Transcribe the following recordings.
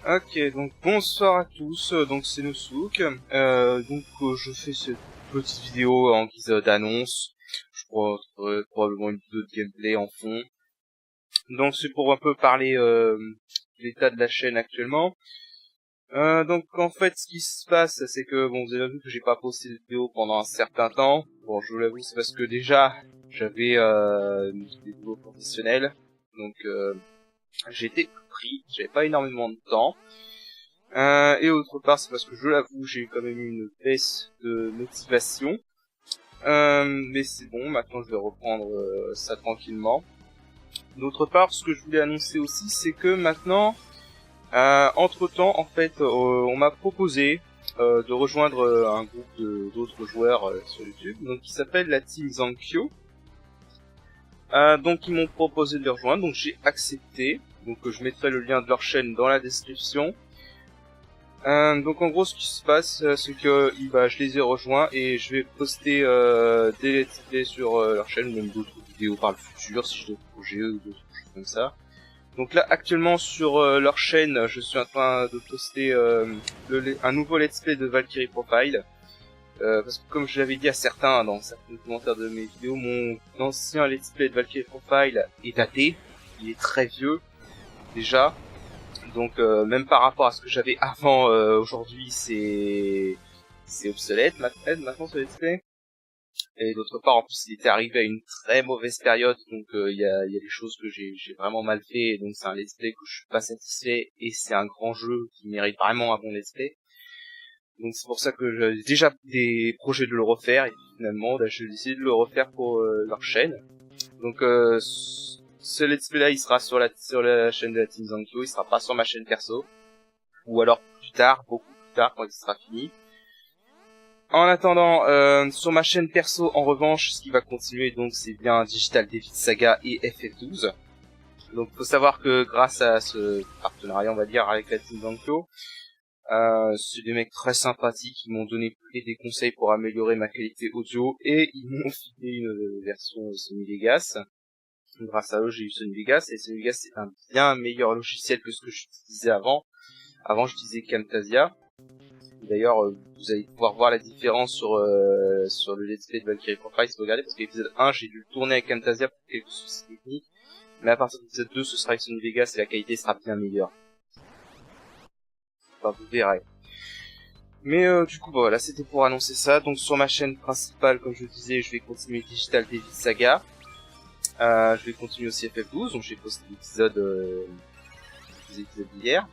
Ok, donc bonsoir à tous, donc c'est Nosouk. Je fais cette petite vidéo en guise d'annonce. Je pourrais probablement une vidéo de gameplay en fond. Donc c'est pour un peu parler de l'état de la chaîne actuellement. Donc en fait ce qui se passe c'est que bon, vous avez vu que j'ai pas posté de vidéo pendant un certain temps. Bon, je vous l'avoue, c'est parce que déjà j'avais des boulots professionnels. Donc j'étais pris, j'avais pas énormément de temps. Et autre part, c'est parce que je l'avoue, j'ai quand même eu une baisse de motivation. Mais c'est bon, maintenant je vais reprendre ça tranquillement. D'autre part, ce que je voulais annoncer aussi, c'est que maintenant, entre-temps, en fait, on m'a proposé de rejoindre un groupe d'autres joueurs sur YouTube, donc qui s'appelle la Team Zankyo. Donc ils m'ont proposé de les rejoindre, donc j'ai accepté. Donc je mettrai le lien de leur chaîne dans la description. Donc en gros ce qui se passe c'est que je les ai rejoints et je vais poster des let's play sur leur chaîne, ou même d'autres vidéos par le futur si j'ai d'autres projets ou d'autres choses comme ça. Donc là actuellement sur leur chaîne je suis en train de poster un nouveau let's play de Valkyrie Profile. Parce que comme je l'avais dit à certains dans certains commentaires de mes vidéos, mon ancien let's play de Valkyrie Profile est daté, il est très vieux déjà. Donc même par rapport à ce que j'avais avant, aujourd'hui c'est obsolète maintenant ce let's play. Et d'autre part en plus il était arrivé à une très mauvaise période, donc il y a des choses que j'ai vraiment mal fait, et donc c'est un let's play que je suis pas satisfait, et c'est un grand jeu qui mérite vraiment un bon let's play. Donc c'est pour ça que j'ai déjà des projets de le refaire, et finalement là, j'ai décidé de le refaire pour leur chaîne. Donc ce let's play là il sera sur la chaîne de la Team Zankyo, il sera pas sur ma chaîne perso, ou alors plus tard, beaucoup plus tard quand il sera fini. En attendant, sur ma chaîne perso en revanche, ce qui va continuer donc c'est bien Digital Devil Saga et FF12. Donc faut savoir que grâce à ce partenariat on va dire avec la Team Zankyo, c'est des mecs très sympathiques qui m'ont donné des conseils pour améliorer ma qualité audio, et ils m'ont filé une version Sony Vegas. Grâce à eux, j'ai eu Sony Vegas, et Sony Vegas c'est un bien meilleur logiciel que ce que j'utilisais avant. Avant, j'utilisais Camtasia. D'ailleurs, vous allez pouvoir voir la différence sur le let's play de Valkyrie Profile si vous regardez, parce que l'épisode 1, j'ai dû le tourner avec Camtasia pour quelques soucis techniques, mais à partir de l'épisode 2, ce sera avec Sony Vegas et la qualité sera bien meilleure. Enfin, vous verrez. Mais du coup, voilà, c'était pour annoncer ça. Donc sur ma chaîne principale, comme je disais, je vais continuer Digital Devil Saga. Je vais continuer aussi FF12, donc j'ai posté l'épisode d'hier.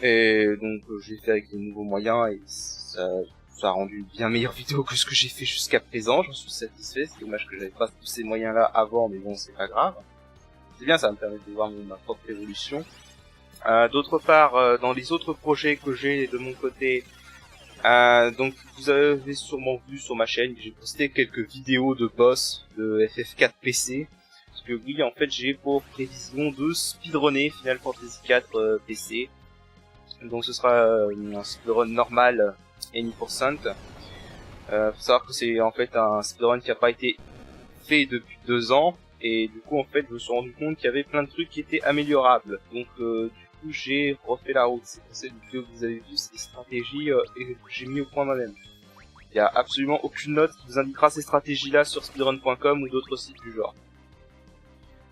Et donc j'ai fait avec des nouveaux moyens, et ça a rendu une bien meilleure vidéo que ce que j'ai fait jusqu'à présent. J'en suis satisfait. C'est dommage que j'avais pas tous ces moyens là avant, mais bon, c'est pas grave. C'est bien, ça me permet de voir ma propre évolution. D'autre part, dans les autres projets que j'ai de mon côté, donc vous avez sûrement vu sur ma chaîne que j'ai posté quelques vidéos de boss de FF4 PC. Parce que oui, en fait, j'ai pour prévision de speedrunner Final Fantasy 4 PC. Donc ce sera un speedrun normal Any%. Faut savoir que c'est en fait un speedrun qui a pas été fait depuis 2 ans, et du coup en fait je me suis rendu compte qu'il y avait plein de trucs qui étaient améliorables. Donc du coup j'ai refait la route. C'est pour cette vidéo que vous avez vu, c'est des stratégies et que j'ai mis au point moi-même. Il y a absolument aucune note qui vous indiquera ces stratégies là sur speedrun.com ou d'autres sites du genre.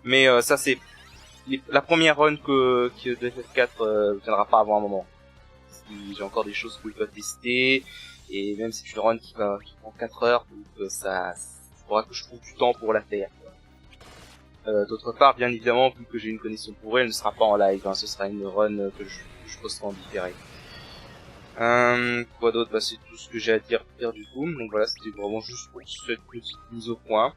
Mais ça c'est la première run que de FF4 viendra pas avant un moment. J'ai encore des choses que je dois tester, et même si c'est une run qui prend 4 heures, donc ça faudra que je trouve du temps pour la faire. D'autre part, bien évidemment, vu que j'ai une connexion pour elle ne sera pas en live, hein, ce sera une run que je posterai en différé. Quoi d'autre? Bah, c'est tout ce que j'ai à dire du coup. Donc voilà, c'était vraiment juste pour cette petite mise au point.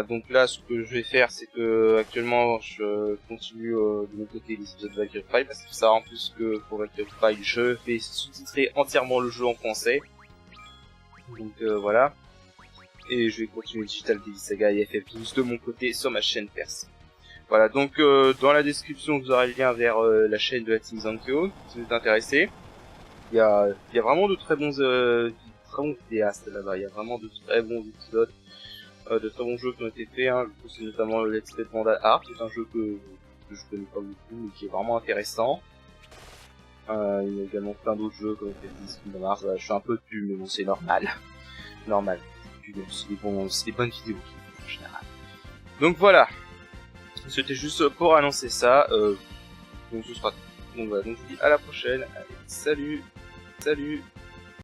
Donc là, ce que je vais faire, c'est que actuellement, je continue de mon côté les épisodes de Valkyrie Profile, parce que ça, en plus que pour Valkyrie Profile, je vais sous-titrer entièrement le jeu en français. Donc voilà. Et je vais continuer Digital Devil Saga et FF12 de mon côté sur ma chaîne perso. Voilà, donc dans la description, vous aurez le lien vers la chaîne de la Team Zankyo, si vous êtes intéressé. Il y a vraiment de très bons vidéastes là-bas, il y a vraiment de très bons épisodes. De très bons jeux qui ont été faits, hein. Je trouve c'est notamment le Let's Play de Vandal Heart, qui est un jeu que je connais pas beaucoup, mais qui est vraiment intéressant. Il y a également plein d'autres jeux comme Tetris, Kingdom Hearts. Je suis un peu dessus, mais bon, c'est normal. Normal. C'est des bonnes vidéos en général. Donc voilà. C'était juste pour annoncer ça. Donc ce sera. Donc voilà. Donc je vous dis à la prochaine. Allez, salut. Salut.